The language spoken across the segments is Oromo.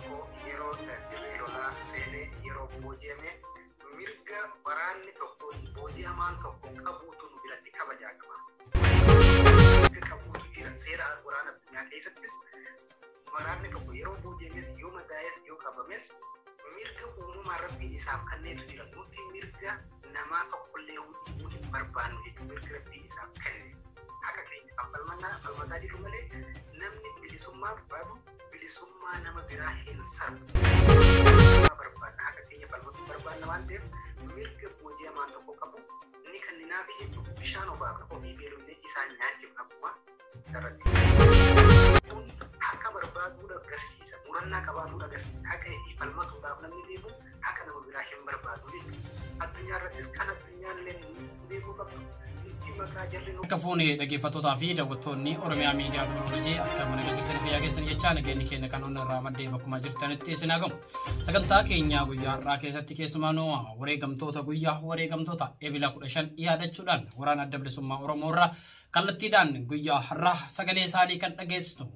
tokko yeroo dirreerola seene yeroo booji'ame mirga waraanni tokko booji'amaan tokko qabuutu nu biratti kabajaa qaba. Mirga qabuutu jira seera waraana addunyaa keessattis waraanni tokko yeroo booji'ames yoo madaa'es yoo qabames mirga uumamaa rabbiin isaaf kenneetu jira. Nuti mirga namaa tokkollee hundi barbaannu jechuudha. Mirga rabbiin isaaf kenne akka keenya falmataa jiru malee namni bilisummaa barbaadu bilisummaa nama biraa hin sarbu. Barbaadna akka keenya falmatu barbaadna waan ta'eef mirga booji'amaan tokko qabu inni kenninaaf jechuudha. Bishaan obaafna ofii beelofne isaan nyaachuuf akkuma irratti. Kun akka barbaaduudha agarsiisa. Murannaa qabaatuudha agarsiisa. Akka itti falmatuudhaaf namni deemu akka nama biraa hin barbaadu jechuudha. Addunyaa irrattis kan addunyaan illee beekuu qabdu. Akka fuunee dhaggeeffattootaa fi daawwattoonni Oromiyaa Miidiyaa Teknooloojii akka mana jirtan fayyaa keessan jechaa nageenyi keenya kan onni irraa maddee bakkuma jirtanitti isin hagamu. Sagantaa keenya guyyaa har'aa keessatti keessumaanuu wareegamtoota guyyaa wareegamtoota Ebila 15 yaadachuudhaan waraana adda bilisummaa Oromoo irraa kallattiidhaan guyyaa har'aa sagalee isaanii kan dhageessinu.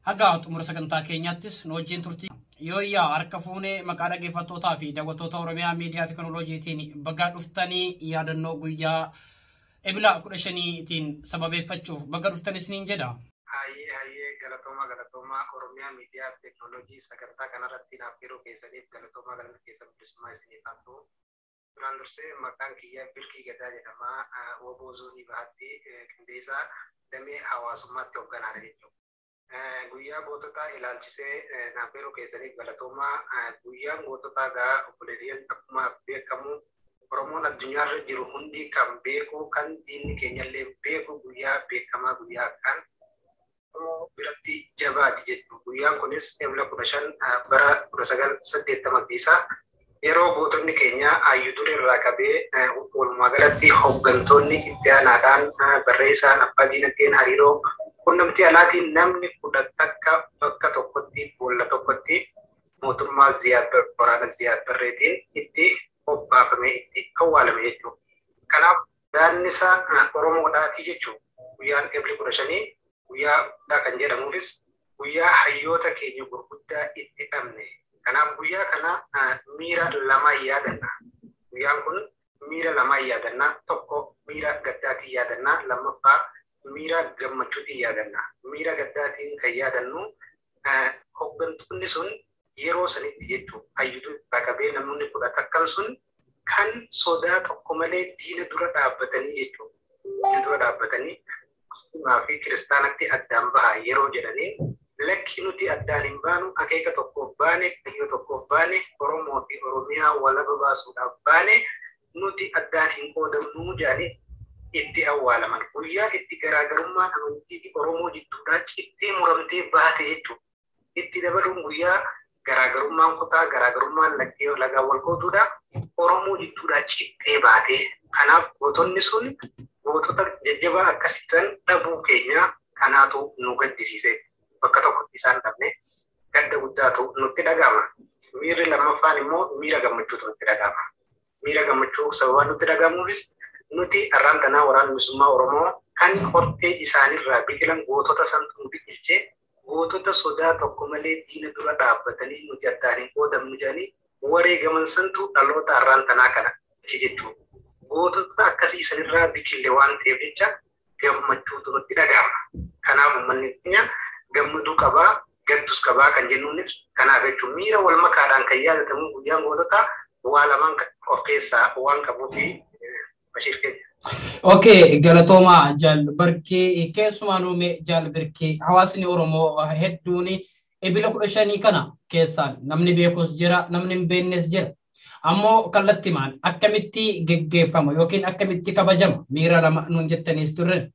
Haga xumura sagantaa keenyattis nu wajjin turtii Yoya harka fuunee maqaa dhaggeeffattootaa fi daawwattoota Oromiyaa Miidiyaa Teknooloojiitiin baga dhuftanii yaadannoo guyyaa Ebila 15tiin sababeeffachuuf baga dhuftanis niin jedha. Hayyee galatooma Oromiyaa Miidiyaa Teknooloojii sagantaa kanarratti naaf yeroo keessaniif galatooma galma keessan bilisummaa isiniif haa ta'u. Duraan dursee maqaan kiyya Birkii Gadaa jedhama. Woboo zoonii bahaatti qindeessaa damee hawaasummaatti hoogganaadha jechuudha. Guyyaa goototaa ilaalchisee naaf yeroo keessaniif galatoomaa. Guyyaan goototaa gaa obboleeyyan akkuma beekamu Oromoon addunyaarra jiru hundi kan beeku kan diinni keenyallee beeku guyyaa beekamaa guyyaa kan biratti jabaati jechuudha. Guyyaan kunis Ebila 15 bara 1980 keessa yeroo gootonni keenya hayyuu ture irraa qabee walumaa galatti hooggantoonni itti aanaadhaan barreessaan abbaa diinagdeen hariiroo qunnamtii alaatiin namni kudha takka bakka tokkotti boolla tokkotti mootummaa waraana Ziyaad Barreetiin itti qophaafame itti awwaalame jechuudha. Kanaaf daannisa Oromoodhaati jechuudha. Guyyaan Ebila 15 guyyaa guddaa kan jedhamuufis guyyaa hayyoota keenya gurguddaa itti dhabne. Kanaaf guyyaa kana miira lama yaadanna. Guyyaan kun miira lama yaadanna. Tokko miira gaddaatiin yaadanna. Lammaffaa miira gammachuutiin yaadanna. Miira gaddaatiin kan yaadannu hooggantoonni sun yeroo sanitti jechuudha. Hayyuutu irraa qabee namoonni kudha takkan sun kan sodaa tokko malee diina dura dhaabbatanii jechuudha. Diina dura dhaabbatanii musliimaa fi kiristaanatti addaan bahaa yeroo jedhanii lakki nuti addaan hin baanu akeeka tokkoof baane kayyoo tokkoof baane Oromoo fi Oromiyaa walaba baasuudhaaf baane nuti addaan hin qoodamnuu jedhanii itti awwaalaman. Guyyaa itti garaagarummaan amantii Oromoo jidduudhaa cittee muramtee baate jechuudha. Itti dabaluun guyyaa garaagarummaan kutaa garaagarummaan lagaa wal qooduudha Oromoo jidduudhaa cittee baate. Kanaaf gootonni sun gootota jajjabaa akkasiisan dhabuu keenya kanaatu nu gaddisiise. Bakka tokkotti isaan dhabne gadda guddaatu nutti dhaga'ama. Miirri lammaffaan immoo miira gammachuutu nutti dhaga'ama. Miira gammachuu sababa nutti dhaga'amuufis nuti arraan tanaa waraana bilisummaa Oromoo kan hortee isaanirraa biqilan gootota santu nu biqilchee gootota sodaa tokko malee diina dura dhaabbatanii nuti addaan hin qoodamnu jedhanii wareegaman santu dhaloota arraan tanaa kana jechuudha. Gootota akkasii sanirraa biqille waan ta'eef jecha gammachuutu nutti dhaga'ama. Kanaaf uummanni keenya gammaduu qabaa, gaddus qabaa kan jennuunis kanaaf jechuun miira wal makaadhaan kan yaadatamu guyyaan goototaa waa lamaan of keessaa waan qabuufi Bashir keenya. Okay, galatooma Jaal Birkii keessumaanuu Jaal Birkii hawaasni Oromoo hedduun Ebila 15 kana keessaan namni beekus jira, namni hin beeknes jira. Ammoo kallattimaan akkamitti geggeeffama yookiin akkamitti kabajama miira lama nuun jettaniis turre.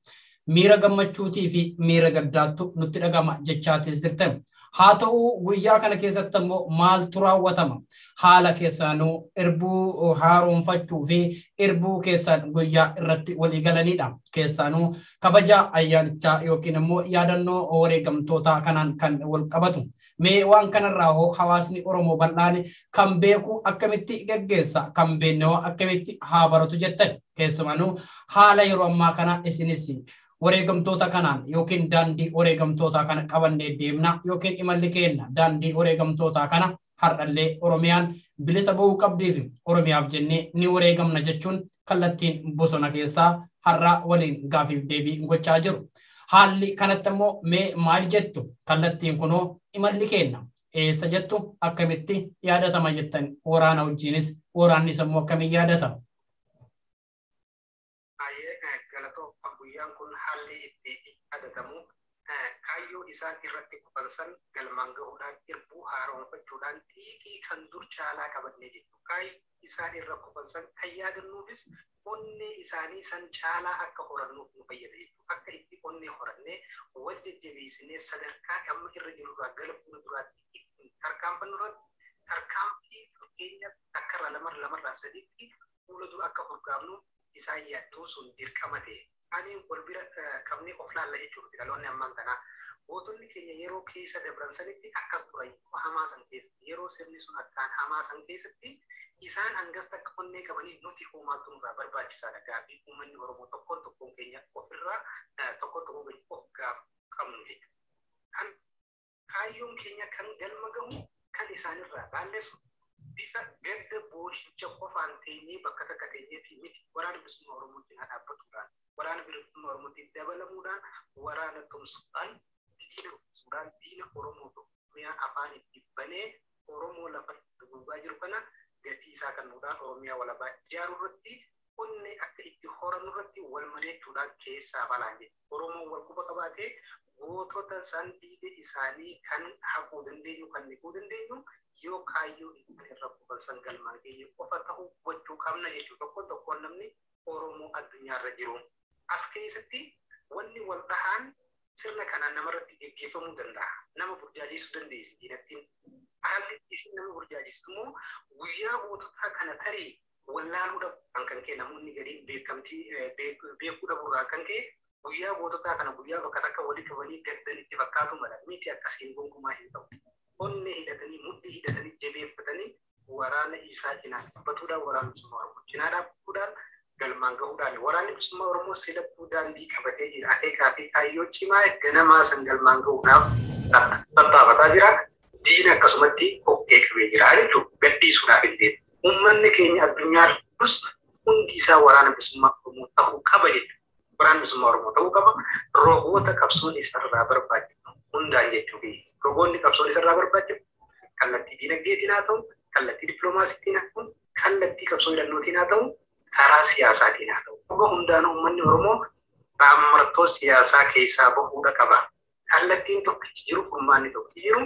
Miira gammachuutii fi miira gaddaattu nutti dhagama jechaatis jirtan. Haa ta'u guyyaa kana keessatti immoo maaltu raawwatama? Haala keessaanuu irbuu haaromfachuu fi irbuu keessaan guyyaa irratti walii galanidha. Keessaanuu kabaja ayyaanichaa yookiin immoo yaadannoo wareegamtoota kanaan kan wal qabatu. Mee waan kanarraa hoo hawaasni Oromoo bal'aan kan beeku akkamitti gaggeessa? Kan beekne hoo akkamitti haa baratu jettan? Keessumaanuu haala yeroo ammaa kana isinis wareegamtoota kanaan yookiin daandii wareegamtoota kana qabannee deemna yookiin imalli keenya daandii wareegamtoota kana har'allee Oromiyaan bilisa ba'uu qabdii fi Oromiyaaf jennee ni wareegamna jechuun kallattiin bosona keessaa har'a waliin gaafiif deebii gochaa jiru. Haalli kanatti immoo mee maal jettu kallattiin kunoo imalli keenya eessa jettu akkamitti yaadatama jettan waraana wajjinis waraannis immoo akkamiin yaadatama? Kayyoo isaan irratti kufansan galmaan gahuudhaan irbuu haaromfachuudhaan xiiqii kan dur caalaa qabannee jirtu. Kaayyi isaan irra kufansan kan yaadannuufis onnee isaanii san caalaa akka horannuuf nu fayyada jechuudha. Akka itti onnee horannee wal jajjabeessinee sadarkaa amma irra jirurraa gara fuulduraatti tarkaanfannu irratti tarkaanfii fakkeenya takkarraa lamarraa sadiitti fuula dura akka hoggaamnu isaan yaadduu sun dirqama ta'e. Ani wal bira qabnee of laalla jechuudha. Dhaloonni ammaan kanaa gootonni keenya yeroo keessa dabran sanitti akkas turan hamaa san keessatti yeroo sirni sun akkaan hamaa san keessatti isaan hangas akka onnee qabanii nuti uumaatu nurraa barbaachisaadha. Gaaffii uummanni Oromoo tokkoon keenya ofirraa tokko of qabnu jechuudha. Kan kaayyoon keenya kan galma gahu kan isaanirraa baalleessu bifa gadda booshicha qofaan teenyee bakka takka teenyee fi miti waraana bilisummaa Oromoo cinaa dhaabbatuudhaan waraana bilisummaa Oromootiin dabalamuudhaan waraana tumsuudhaan diina Oromoo Oromiyaa afaan itti banee Oromoo lafa duguugaa jiru kana gatii isaa kennuudhaan Oromiyaa walabaa ijaaruu irratti onnee akka itti horannu irratti wal mari'achuudhaan keessaa balaan jedhu. Oromoon wal quba qabaatee gootota san dhiiga isaanii kan haquu dandeenyu kan niquu dandeenyu yoo kaayyoo irra kufansan galmaan geenye qofa ta'uu gochuu qabna jechuudha. Tokkoon namni Oromoo addunyaarra jiru. As keessatti wanni wal dhahaan sirna kanaan namarratti geggeeffamuu danda'a. Nama burjaajessuu dandeessi diinattiin. Haalli isin nama burjaajessu immoo guyyaa goototaa kana tarii wallaaluudhaaf kan ka'e namoonni gadiin beekamtii beekuu dhabuurraa kan ka'e guyyaa goototaa kana guyyaa bakka takka walii qabanii gaddan itti fakkaatu mala. Miti akkasiin gonkumaa hin ta'u. Onnee hidhatanii mudhii hidhatanii jabeeffatanii waraana isaa cinaa dhaabbatuudhaan waraana bilisummaa Oromoo cinaa dhaabbachuudhaan galmaan gahuudhaan waraanni bilisummaa Oromoo silaffuu daandii qabatee jira. Akeekaa fi kaayyoo cimaa ganamaa san galmaan gahuudhaaf tattaafataa jira. Diina akkasumatti hokkee qabee jira jechuudha. Gadhiisuudhaaf illee uummanni keenya addunyaarrattus hundi isaa waraana bilisummaa Oromoo ta'uu qaba jechuudha. Waraana bilisummaa Oromoo ta'uu qaba. Rogoota qabsoon isarraa barbaachisu hundaan jechuudha. Rogoonni qabsoon isarraa barbaachisu kallattii diinagdeetiin haa ta'u, kallattii dippiloomaasiitiin haa ta'u, kallattii qabsoo hidhannootiin haa ta'u, karaa siyaasaatiin haa ta'u. Roga hundaan uummanni Oromoo raammartoo siyaasaa keessaa bahuudha qaba. Kallattiin tokko jiru, furmaanni tokko jiru,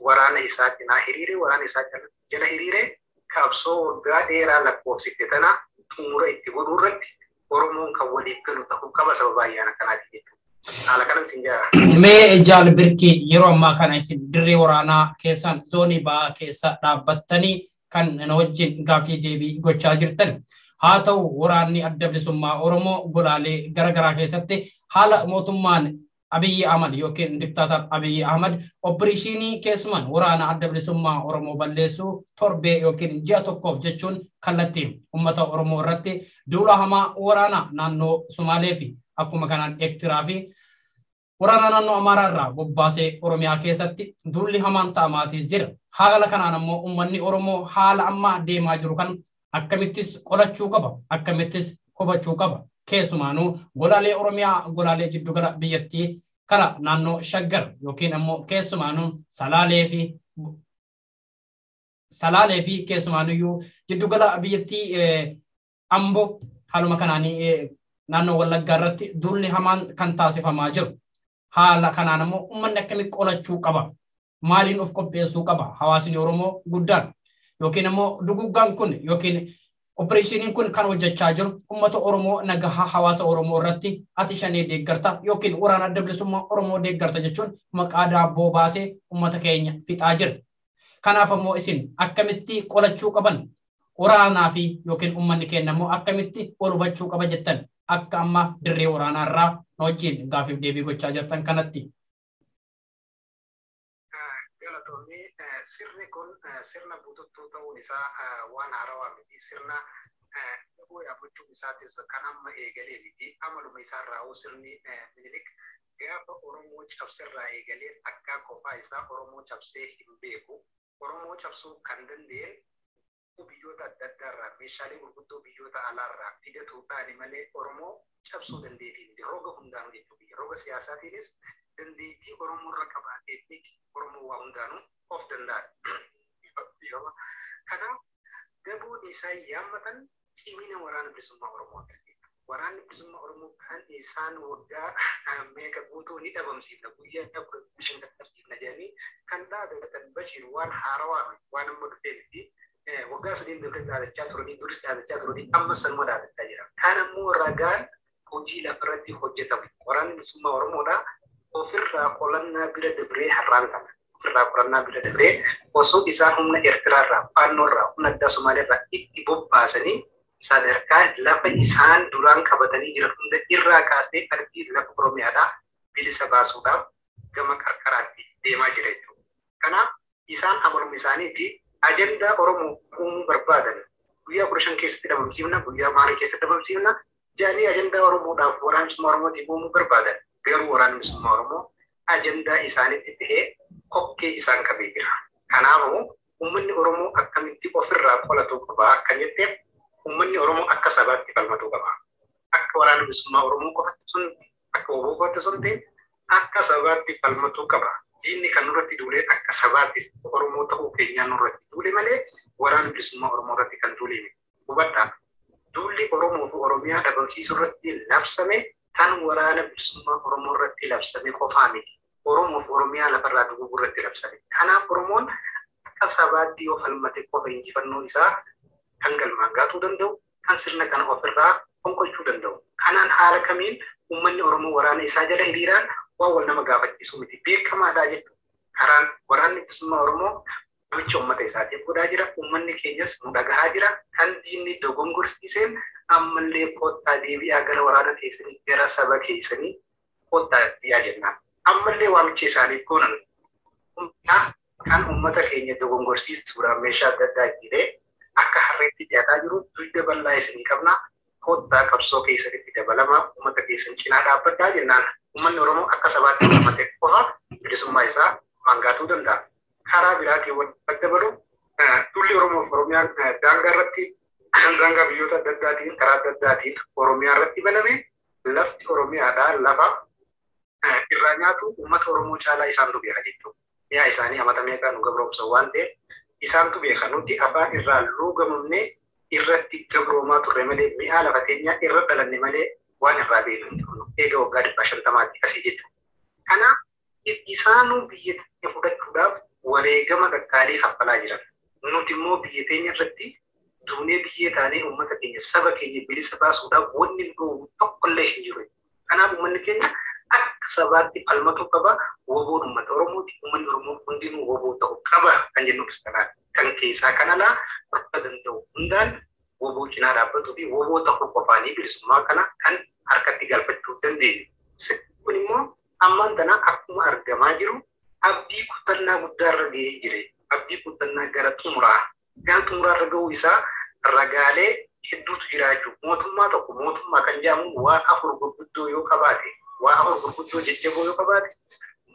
waraana isaa cinaa hiriiree, waraana isaa jala hiriiree qabsoo waggaa dheeraa lakkoofsifte tana xumura itti godhuu irratti Oromoon kan waliif galu ta'uu qaba sababa ayyaana kanaati jechuudha. Haala kanaan isin jira. Mee jaal birkii yeroo ammaa kana isin dirree waraanaa keessan zoonii ba'aa keessa dhaabbattanii kan wajjin gaaffii deebii gochaa jirtan. Haa ta'u waraanni adda bilisummaa Oromoo godaalee garaagaraa keessatti haala mootummaan Abiy Ahmad yookiin diktaatar Abiy Ahmad opereeshinii keessumaan waraana adda bilisummaa Oromoo balleessuu torbee yookiin ji'a tokkoof jechuun kallattiin uummata Oromoo irratti duula hamaa waraana naannoo Sumaalee fi akkuma kanaan Eertiraa fi waraana naannoo Amaaraa irraa bobbaasee Oromiyaa keessatti duulli hamaan ta'amaatis jira. Haala kanaan ammoo uummanni Oromoo haala ammaa deemaa jiru kan akkamittis qolachuu qaba, akkamittis hubachuu qaba. Keessumaanuu godaalee Oromiyaa godaalee jiddu gara biyyattii kana naannoo Shaggar yookiin ammoo keessumaanuu Salaalee fi keessumaanuyyuu jiddu gara biyyattii Amboo haaluma kanaanii naannoo Wallaggaa irratti duulli hamaan kan taasifamaa jiru. Haala kanaan ammoo uummanni akkamitti qolachuu qaba? Maaliin of qopheessuu qaba? Hawaasni Oromoo guddaan yookiin ammoo duguggaan kun yookiin opereeshiniin kun kan hojjechaa jiru uummata Oromoo nagahaa hawaasa Oromoo irratti ati shanee deeggarta yookiin waraana adda bilisummaa Oromoo deeggarta jechuun maqaa daabboo baasee uummata keenya fixaa jira. Kanaaf ammoo isin akkamitti qolachuu qaban waraanaa fi yookiin uummanni keenya ammoo akkamitti wal hubachuu qaba jettan akka amma dirree waraanaa irraa wajjin gaaffiif deebii gochaa jirtan kanatti. sirni kun sirna bututtuu ta'uun isaa waan haarawaa miti. Sirna dhuguu yaabbachuun isaatis kan amma eegalee miti. Amaluma isaarraa hoo sirni Minilik gaafa Oromoo cabsirraa eegalee akka qofaa isaa Oromoo cabsee hin beeku. Oromoo cabsuu kan danda'e biyyoota adda addaarraa meeshaalee gurguddoo biyyoota alaarraa fidatuudhaan malee Oromoo cabsuu dandeettii miti. Roga hundaanuu jechuudha. Roga siyaasaatiinis dandeettii Oromoo irra qabaatee miti. Oromoo waa hundaanuu of danda'a. Kanaaf gabuun isaa yaammatan cimina waraana bilisummaa Oromoo agarsiisa. Waraanni bilisummaa Oromoo kan isaan waggaa meeqa guutuu ni dhabamsiifna guyyaa bishaan dadhabsiifna jedhanii kan dhaabatan Bashiir waan haarawaa waan amma dhufee miti. Waggaa sadiin darbee dhaadachaa turanii duris dhaadachaa turanii amma sanuma dhaadachaa jira. Kan ammoo ragaan hojii lafarratti hojjetamu. Waraanni bilisummaa Oromoodhaa ofirraa qolannaa bira dabree har'aan kana. Ofirraa qolannaa bira dabree osoo isaan humna Eertiraarraa, Faannoorraa, humna addaa Somaaliirraa itti bobbaasanii sadarkaa lafa isaan duraan qabatanii jiran hunda irraa kaasee ardii lafa Oromiyaadhaa bilisa baasuudhaaf gama qarqaraatti deemaa jira jechuudha. Kanaaf isaan amaluma isaaniitii ajandaa Oromoo uumuu barbaadan guyyaa 15 keessatti dhabamsiifna, guyyaa maarii keessatti dhabamsiifna jedhanii ajandaa Oromoodhaaf waraana bilisummaa Oromootiif uumuu barbaadan. Garuu waraana bilisummaa Oromoo ajandaa isaaniitti tahee kokkee isaan qabee jira. Kanaafuu uummanni Oromoo akkamitti ofirraa qolatu qaba akka jetteef uummanni Oromoo akka sabaatti falmatu qaba. Akka waraana bilisummaa Oromoo qofatti sun akka obbo qofatti sun ta'e akka sabaatti falmatu qaba. Diinni kan nurratti duulee akka sabaatti Oromoo ta'uu keenyaan nurratti duule malee waraana bilisummaa Oromoo irratti kan duule hubadhaa. Duulli Oromoo fi Oromiyaa dhabamsiisuu irratti labsame kan waraana bilisummaa Oromoo irratti labsame qofaa miti. Oromoo fi Oromiyaa lafarraa duguguu irratti labsame. Kanaaf Oromoon akka sabaatti yoo falmate qofa injifannoon isaa kan galmaan gaatuu danda'u, kan sirna kana ofirraa fonqolchuu danda'u. Kanaan haala kamiin uummanni Oromoo waraana isaa jala hiriiraan waan wal nama gaafachiisu miti. Beekamaadhaa jechuudha. Karaan waraanni bilisummaa Oromoo gocha uummata isaatiif godhaa jira. Uummanni keenyas nu dhagahaa jira. Kan diinni dogongorsiiseen ammallee kottaa deebi'aa gara waraana keessanii gara saba keessanii kottaa deebi'aa jennaan. Ammallee waamicha isaaniif goonan kan uummata keenya dogongorsiisuudhaan meeshaa adda addaa itti akka harreetti dhiyaataa jiru dugda bal'aa isinii qabna. Kottaa qabsoo keessatti dabalamaa uummata keessan cinaa dhaabbadhaa jennaan. Uummanni Oromoo akka sabaatti uummate qofa bilisummaa isaa mangaatuu danda'a. Karaa biraatiin wal dabalu duulli Oromoo fi Oromiyaa daangaa irratti daangaa biyyoota adda addaatiin karaa adda addaatiin Oromiyaa irratti baname lafti Oromiyaadhaa lafa irraa nyaatu uummata Oromoo caalaa isaantu beeka jechuudha. Yaa isaanii amata meeqaa nu gabroomsan waan ta'eef isaantu beeka. Nuti abbaan irraa luugamamnee irratti gabroomaa turre malee mi'aa lafa teenyaa irra dhalanne malee waan irraa beeknu eega waggaa 50 asii jechuudha. Kanaaf isaanuu biyya teenya fudhachuudhaaf wareegama gaggaarii kaffalaa jiran. Nuti immoo biyya teenya irratti duunee biyya taanee uummata keenya saba keenya bilisa baasuudhaaf wanni nu tokkollee hin jiru. Kanaaf uummanni keenya akka sabaatti falmatu qaba. Woboon uummata Oromooti. Uummanni Oromoo hundinuu woboo ta'uu qaba kan jennu kiristaanaati. Kan keessaa kan alaa akka danda'u hundaan woboo cinaa dhaabbatuu fi woboo ta'uu qofaanii bilisummaa kana kan harkatti galfachuu dandeenyu. Kun immoo ammaan tana akkuma argamaa jiru abdii kutannaa guddaarra ga'ee jire. Abdii kutannaa gara xumuraarra ga'uu isaa ragaalee hedduutu jiraachuu. Mootummaa tokko mootummaa kan jedhamu waa 4 gurguddoo yoo qabaate, waa 4 gurguddoo jajjaboo yoo qabaate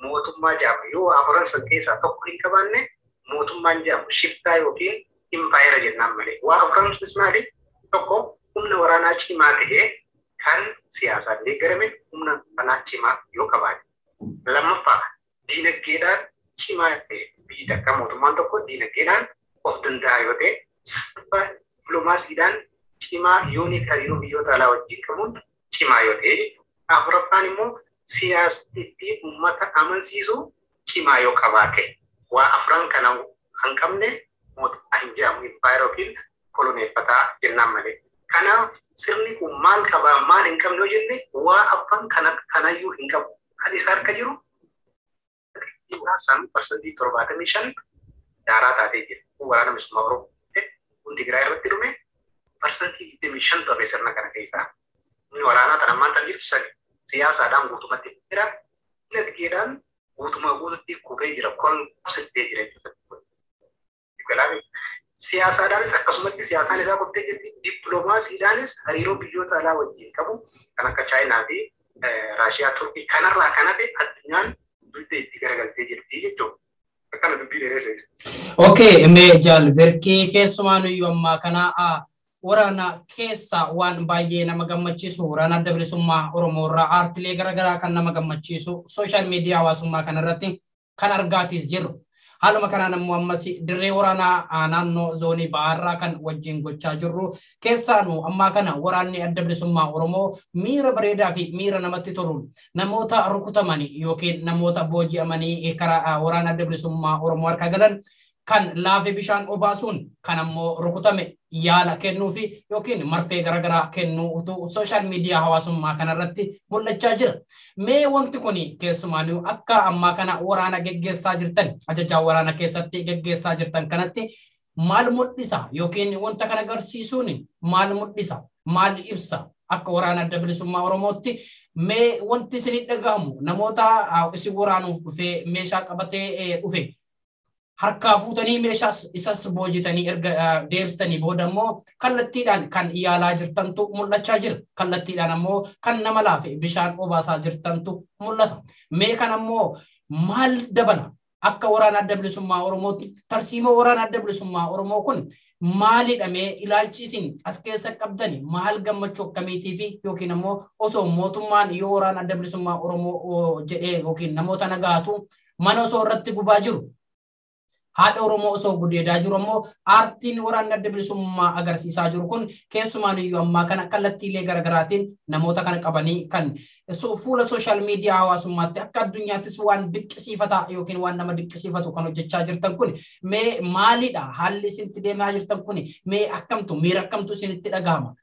mootummaa jedhama. Yoo 4 san keessaa tokko hin qabaanne mootummaan jedhamu shiftaa yookiin impaayera jennaan malee. Waa 4 sunis maali? Tokko humna waraanaa cimaa ta'ee kan siyaasaan deeggarame humna waraanaa cimaa yoo qabaate. Lammaffaa diinagdeedhaan cimaa ta'e biyyi takka mootummaan tokko diinagdeedhaan of danda'a yoo ta'e sababa dipiloomaasiidhaan cimaa yoo ni hariiroo biyyoota alaa wajjin qabuun cimaa yoo ta'e. Afuraffaan immoo siyaasatti uummata amansiisu cimaa yoo qabaate. Waa 4 kana kan qabne mootummaa hin jedhamu impaayera yookiin koloneeffataa jennaan malee. Kanaaf sirni kun maal qabaa maal hin qabne yoo jenne waa 4 kanayyuu hin qabu. Kan isa harka jiru san parsantii 75 daaraa taatee jira. Waraana bilisummaa Oromoo kun Tigraay irratti dhume parsantii 25 ta'e sirna kana keessaa. Inni waraanaa tan ammaan tan jirtu sani siyaasaadhaan guutumatti jira. Dinagdeedhaan guutumaa guututti kufee jira. Kolabsitee jira jechuudha. galaame. Siyaasaadhaanis akkasumatti siyaasaan isaa qottee jirti. Dippiloomaasiidhaanis hariiroo biyyoota alaa wajjin qabu kan akka Chaayinaa fi Raashiyaa, Turkii kanarraa kan hafe addunyaan dugda itti garagaltee jirti jechuudha. Akkana dubbii dheeresee. Okay, mee jaal berkee keessumaanuyyuu ammaa kana waraana keessa waan baay'ee nama gammachiisu waraana adda bilisummaa Oromoo irraa aartilee garaagaraa kan nama gammachiisu sooshaal miidiyaa hawaasummaa kanarratti kan argaatis jiru. Haaluma kanaan ammoo ammas dirree waraanaa naannoo zoonii baharraa kan wajjin gochaa jirru keessaanuu ammaa kana waraanni adda bilisummaa Oromoo miira bareedaa fi miira namatti toluun namoota rukutamanii yookiin namoota booji'amanii karaa waraana adda bilisummaa Oromoo harka galan kan laafee bishaan obaasuun kan ammoo rukutame yaala kennuu fi yookiin marfee garaagaraa kennuu sooshaal miidiyaa hawaasummaa kanarratti mul'achaa jira. Mee wanti kun keessumaanuu akka ammaa kana waraana geggeessaa jirtan ajajaa waraana keessatti geggeessaa jirtan kanatti maal mul'isa yookiin wanta kana agarsiisuun maal mul'isa maal ibsa akka waraana adda bilisummaa Oromootti mee wanti isin dhagahamu namoota isin waraanuuf dhufee meeshaa qabatee dhufe harkaa fuutanii meeshaa isas boojitanii erga deebistanii booda immoo kallattiidhaan kan yaalaa jirtantu mul'achaa jira. Kallattiidhaan ammoo kan nama laafe bishaan obaasaa jirtantu mul'ata. Mee kan ammoo maal dabala akka waraana adda bilisummaa Oromootti tarsiimoo waraana adda bilisummaa Oromoo kun maalidha mee ilaalchisiin as keessa qabdani maal gammachuu akkamiitii fi yookiin ammoo osoo mootummaan yoo waraana adda bilisummaa Oromoo jedhee yookiin namoota nagaatu mana osoo irratti gubaa jiru haadha Oromoo osoo gudeedaa jiru ammoo aartiin waraanni adda bilisummaa agarsiisaa jiru kun keessumaanuyyuu ammaa kana kallattiilee garaagaraatiin namoota kana qabanii kan fuula sooshaal miidiyaa hawaasummaatti akka addunyaattis waan dinqisiifataa yookiin waan nama dinqisiifatu kan hojjechaa jirtan kun mee maalidha haalli isinitti deemaa jirtan kun mee akkamtu miira akkamtu isinitti dhagahama?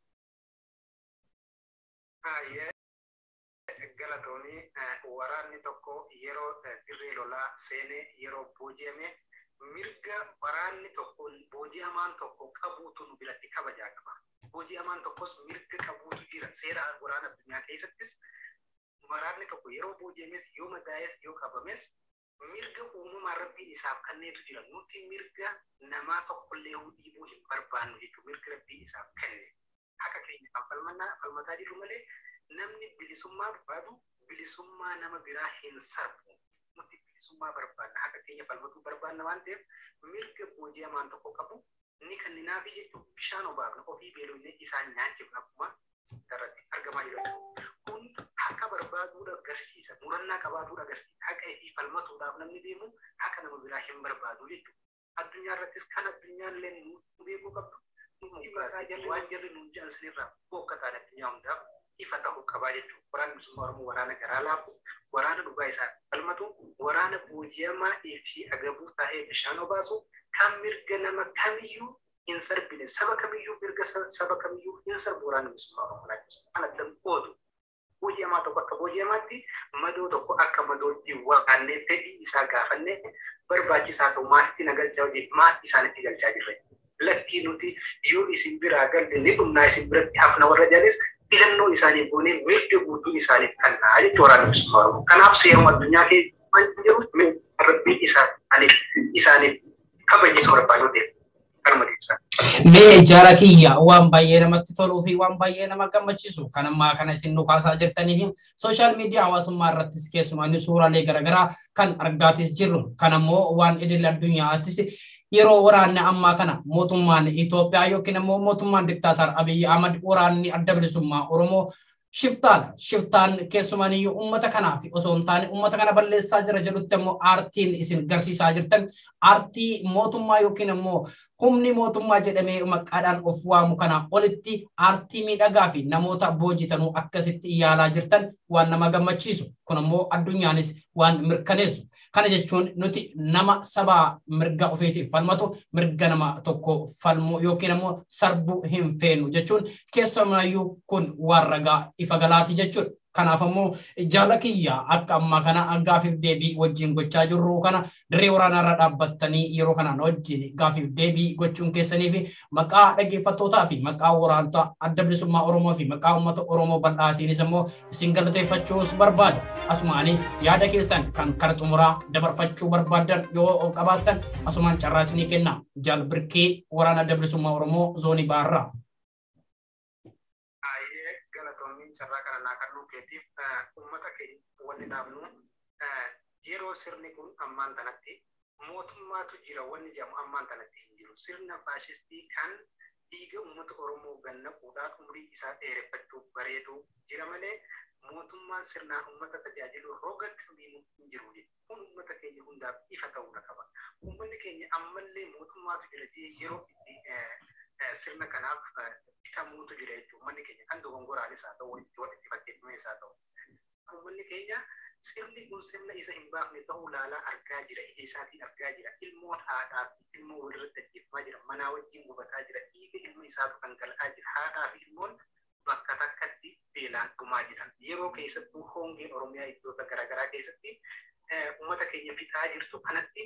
Galatooni waraanni tokko yeroo dirree lolaa seenee yeroo booji'ame mirga waraanni tokko booji'amaan tokko qabuutu nu biratti kabajaa qaba. Booji'amaan tokkos mirga qabuutu jira. Seera waraana addunyaa keessattis waraanni tokko yeroo booji'ames yoo madaa'es yoo qabames mirga uumamaa rabbiin isaaf kenneetu jira. Nuti mirga namaa tokkollee dhiibuu hin barbaannu jechuudha. Mirga rabbiin isaaf kenne. Haqa keenya kan falmataa jirru malee namni bilisummaa barbaadu bilisummaa nama biraa hin sarbu. Nuti bilisummaa barbaadna haqa keenya falmatuu barbaadna waan ta'eef mirga booji'amaan tokko qabu ni kenninaafi jechuudha. Bishaan obaafna ofii beelofne isaan nyaachifna akkuma irratti argamaa jira. Kun haqa barbaaduudha agarsiisa. Murannaa qabaatuudha agarsiisa. Haqa ofii falmatuudhaaf namni deemu haqa nama biraa hin barbaadu jechuudha. Addunyaa irrattis kan addunyaan illee nu beekuu qabdu. Waan jirri nuun jedhan sanirraa bokkataan addunyaa hundaaf ifa ta'uu qabaa jechuudha. Waraanni bilisummaa Oromoo waraana garaa laafu waraana dhugaa isaa falmatu waraana booji'amaa fi agabuu taa'ee bishaan obaasu kan mirga nama kamiyyuu hin sarbine saba kamiyyuu mirga saba kamiyyuu hin sarbu waraana bilisummaa Oromoo laachisa. Kan addan qoodu booji'amaa tokko akka booji'amaatti madoo tokko akka madootti waraannee fedhii isaa gaafannee barbaachisaa ta'u maatiitti nagalchaa hojii maatii isaanitti galchaa jirre. Lakkii nuti yoo isin biraa galle ni dhumnaa isin biratti hafna warra jedhanis filannoo isaanii goonee mirga guutuu isaaniif kennaa jechuudha waraana bilisummaa Oromoo. Kanaaf seeruma addunyaa keessa jiru rabbiin isaaniif kabachiisuu barbaadu ta'e kanuma deebisa. Mee jaara kiyya waan baay'ee namatti toluu fi waan baay'ee nama gammachiisu kan ammaa kana isin nu kaasaa jirtanii fi sooshaal miidiyaa hawaasummaa irrattis keessumaa suuraalee garaagaraa kan argaatis jirru kan ammoo waan idil addunyaattis yeroo waraanni ammaa kana mootummaan Itoophiyaa yookiin ammoo mootummaan diktaatar Abiy Ahmad waraanni adda bilisummaa Oromoo shiftaan keessumaniyyuu uummata kanaaf osoo hin taane uummata kana balleessaa jira jedhutti ammoo aartiin isin garsiisaa jirtan aartii mootummaa yookiin ammoo humni mootummaa jedhamee maqaadhaan of waamu kana olitti aartii miidhagaa fi namoota boojitanuu akkasitti yaalaa jirtan waan nama gammachiisu kun ammoo addunyaanis waan mirkaneessu. Kana jechuun nuti nama sabaa mirga ofiitiif falmatu mirga nama tokko falmu yookiin ammoo sarbuu hin feenu jechuun keessumayyuu kun waan ragaa ifa galaati jechuudha. kanaaf ammoo jaala kiyya akka ammaa kana gaafiif deebii wajjin gochaa jirru kana dirree waraanaa irra dhaabbattanii yeroo kanaan wajjin gaafiif deebii gochuun keessanii fi maqaa dhaggeeffattootaa fi maqaa waraanota adda bilisummaa Oromoo fi maqaa uummata Oromoo bal'aatiinis ammoo isin galateeffachuus barbaada. Asumaanii yaada keessan kan kara xumuraa dabarfachuu barbaadan yoo qabaattan asumaan carraa isinii kenna. Jaal Birkee waraana adda bilisummaa Oromoo zoonii Baarraa. Sarraa kana naa kannuu keetiif uummata keenya wanni dhaabnu yeroo sirni kun ammaan tanatti mootummaatu jira wanni jedhamu ammaan tanatti hin jiru. Sirna faashistii kan dhiiga uummata Oromoo gannaquudhaan umurii isaa dheereffachuuf bareedu jira malee mootummaan sirnaan uummata tajaajilu rogatti hin jiru. Kun uummata keenya hundaaf ifa ta'uu qaba. Uummanni keenya ammallee mootummaatu jira yeroo itti sirna kanaaf bitamuutu jira jechuudha. Uummanni keenya kan dogongoraanis haa ta'u itti fakkeeffames haa ta'u. Uummanni keenya sirni kun sirna isa hin baafne ta'uu ilaalaa argaa jira. Ija isaatiin argaa jira. Ilmoon haadhaa fi ilmoo walirratti ajjeefamaa jira. Manaa wajjin gubataa jira. Dhiiga ilma isaatu dhangala'aa jira. Haadhaa fi ilmoon bakka takkatti beelaan dhumaa jiran. Yeroo keessattuu hongeen Oromiyaa iddoota garaagaraa keessatti uummata keenya fixaa jirtu kanatti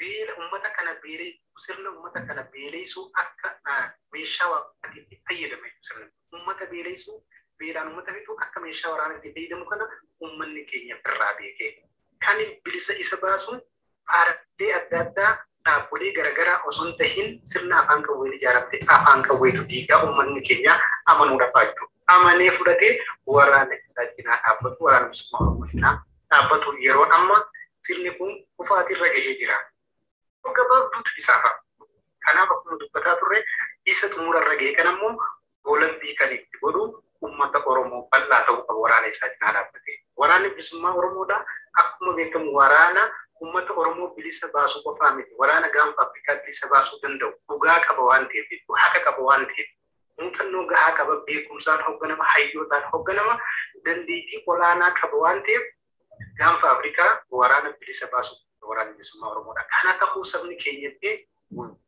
beela uummata kana beelee sirna uummata kana beeleessuu akka meeshaa waraanaatti fayyadame sirna uummata beeleessuu beelaan uummata fixuu akka meeshaa waraanaatti fayyadamu kana uummanni keenya birraa beekee kan bilisa isa baasuun paartiilee adda addaa dhaabbilee garaagaraa osoo hin tahin sirna afaan qawween ijaaramte afaan qawweetu diigaa uummanni keenya amanuudhaaf jechuudha. Amanee fudhatee waraana isaa cinaa dhaabbatu waraana bilisummaa Oromoo cinaa dhaabbatu yeroo amma sirni kun kufaatirra gahee jira. Gabaabduutu isaaf kanaaf akkuma dubbataa turre isa xumurarra gahee kan ammoo goolabbii kan itti godhu uummata Oromoo bal'aa ta'uu qabu waraana isaa cinaa dhaabbate. Waraanni bilisummaa Oromoodha akkuma beekamu waraana uummata Oromoo bilisa baasuu qofaa miti. Waraana gaanfa Afrikaa bilisa baasuu danda'u dhugaa qaba waan ta'eef haqa qaba waan ta'eef muuxannoo gahaa qaba beekumsaan hoogganama hayyootaan hoogganama dandeettii olaanaa qaba waan ta'eef gaanfa Afrikaa waraana bilisa baasuu waraana bilisummaa Oromoodha. Kana ta'uu sabni keenyatti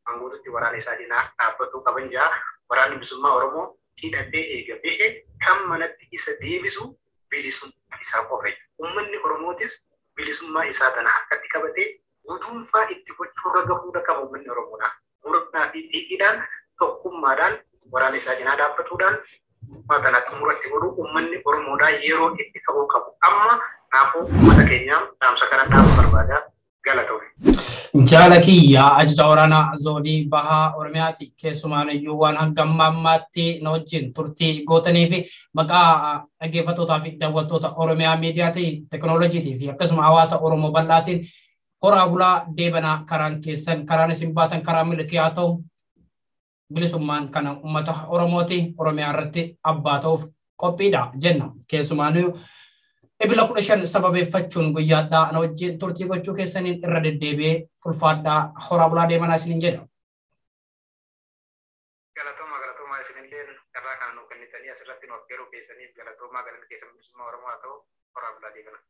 aangootatti waraana isaa cinaa dhaabbatu qaban jaa waraanni bilisummaa Oromoo hidhatee eega bahee kan manatti isa deebisu bilisummaa isaa qofa. Uummanni Oromootis bilisummaa isaa tana harkatti qabatee guduunfaa itti gochuurra gahuudha qaba uummanni Oromoodha. Murannaa fi xiiqiidhaan tokkummaadhaan waraana isaa cinaa dhaabbatuudhaan maatanatti muratti godhu uummanni Oromoodhaa yeroo itti ta'uu qabu. Amma naafuu uummata keenyaa dhaamsa kana dhaabu barbaada. Jaala kiyya ajaja waraanaa zoonii bahaa Oromiyaati. Keessumaan iyyuu waan hanga ammaatti na wajjin turtii gootanii fi maqaa dhaggeeffattootaa fi daawwattoota Oromiyaa miidiyaatii teknooloojiitii fi akkasuma hawaasa Oromoo bal'aatiin horaa bulaa deebanaa karaan keessan karaan isin baatan karaa milkii haa ta'u bilisummaan kana uummata Oromooti Oromiyaa irratti abbaa ta'uuf qophiidha jenna. Keessumaan Ebila 15 sababeeffachuun guyyaadhaa na wajjin turtii gochuu keessaniin irra deddeebi'ee ulfaadhaa horaa bulaa deemanaa isiniin jedha. Galatoomaa isinillee irraa kan nu kennitanii asirratti nu affeeruu keessaniif galatoomaa galanni keessan bilisummaa Oromoo haa ta'u horaa bulaa deemanaa.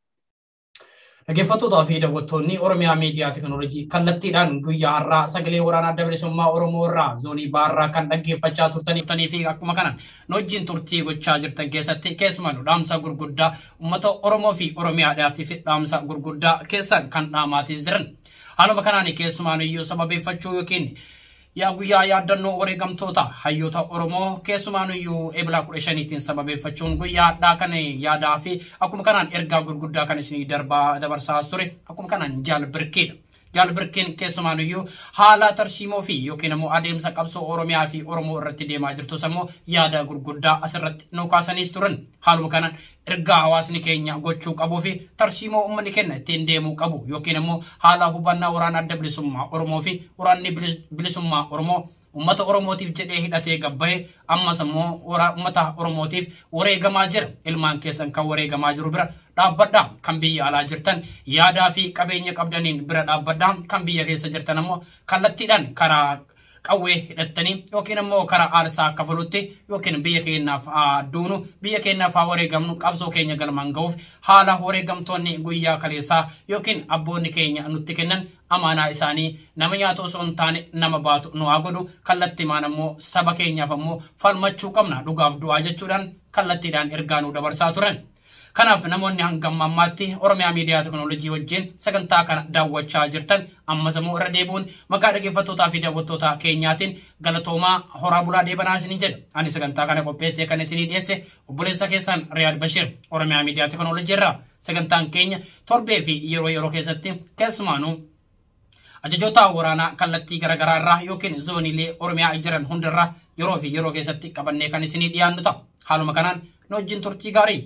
Dhaggeeffattootaa fi daawwattoonni Oromiyaa miidiyaa teknooloojii kallattiidhaan guyyaa har'aa sagalee waraanaa adda bilisummaa Oromoo irraa zoonii Baarraa kan dhaggeeffachaa turtanii fi akkuma kanaan nu wajjin turtii gochaa jirtan keessatti keessumaa dhaamsa gurguddaa uummata Oromoo fi Oromiyaadhaatiif dhaamsa gurguddaa keessan kan dhaamaatis jiran. Haaluma kanaan keessumaan iyyuu sababeeffachuu yookiin yaa guyyaa yaadannoo wareegamtoota hayyoota Oromoo keessumaan iyyuu Ebila 15tiin sababeeffachuun guyyaadhaa kan yaadaa fi akkuma kanaan ergaa gurguddaa kan isinii dabarsaa ture akkuma kanaan Jaal Birkeedha. Jaal Birkeen keessumaan iyyuu haala tarsiimoo fi yookiin immoo adeemsa qabsoo Oromiyaa fi Oromoo irratti deemaa jirtus immoo yaada gurguddaa asirratti nu kaasaniis turan. Haaluma kanaan ergaa hawaasni keenya gochuu qabuu fi tarsiimoo uummanni keenya ittiin deemuu qabu yookiin immoo haala hubannaa waraana adda bilisummaa Oromoo fi waraanni bilisummaa Oromoo ummata Oromootiif jedhee hidhatee gabbahe ammas immoo ummata Oromootiif wareegamaa jira. Ilmaan keessan kan wareegamaa jiru bira dhaabbadhaa kan biyya alaa jirtan yaadaa fi qabeenya qabdaniin bira dhaabbadhaa kan biyya keessa jirtan immoo kallattiidhaan karaa qawwee hidhattanii yookiin immoo karaa aarsaa kafalutti yookiin biyya keenyaaf duunu biyya keenyaaf wareegamnu qabsoo keenya galmaan ga'uuf haala wareegamtoonni guyyaa kaleessaa yookiin abboonni keenya nutti kennan amaanaa isaanii nama nyaatu osoo hin taane nama baatu nu haa godhu kallattiimaan immoo saba keenyaaf immoo falmachuu qabna dhugaaf du'aa jechuudhaan kallattiidhaan ergaa nu dabarsaa turan. Kanaaf namoonni hangam ammaatti Oromiyaa Miidiyaa Teknoolojii wajjin sagantaa kana daawwachaa jirtan ammas immoo irra deebi'uun maqaa dhaggeeffattootaa fi daawwattoota keenyaatiin galatoomaa horaa bulaa deebanaa isiniin jedha. Ani sagantaa kana qopheessee kan isinii dhiyeesse obboleessa keessan Riyaad Bashir Oromiyaa Miidiyaa Teknoolojii irraa. Sagantaan keenya torbee fi yeroo keessatti keessumaanuu ajajoota waraanaa kallattii garaagaraa irraa yookiin zooniilee Oromiyaa jiran hundarraa yeroo keessatti qabannee kan isinii dhiyaannu ta'a. Haaluma kanaan nu wajjin turtii gaarii.